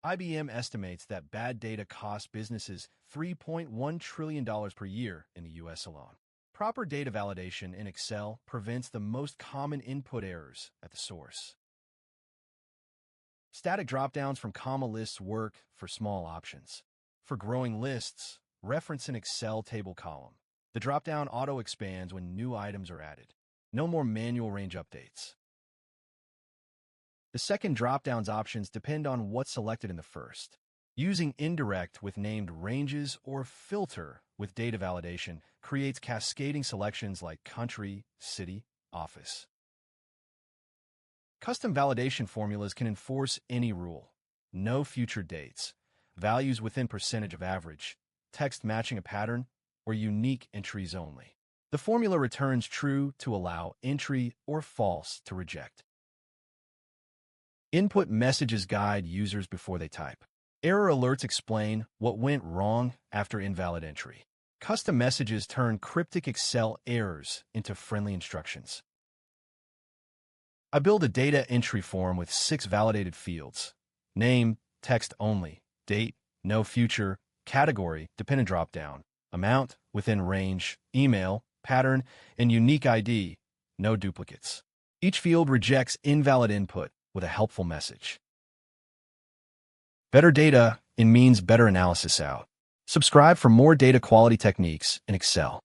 IBM estimates that bad data costs businesses $3.1 trillion per year in the U.S. alone. Proper data validation in Excel prevents the most common input errors at the source. Static dropdowns from comma lists work for small options. For growing lists, reference an Excel table column. The dropdown auto-expands when new items are added. No more manual range updates. The second dropdown's options depend on what's selected in the first. Using indirect with named ranges or filter with data validation creates cascading selections like country, city, office. Custom validation formulas can enforce any rule. No future dates, values within percentage of average, text matching a pattern, or unique entries only. The formula returns true to allow entry or false to reject. Input messages guide users before they type. Error alerts explain what went wrong after invalid entry. Custom messages turn cryptic Excel errors into friendly instructions. I build a data entry form with 6 validated fields: name, text only, date, no future, category, dependent dropdown, amount, within range, email, pattern, and unique ID, no duplicates. Each field rejects invalid input with a helpful message. Better data means better analysis out. Subscribe for more data quality techniques in Excel.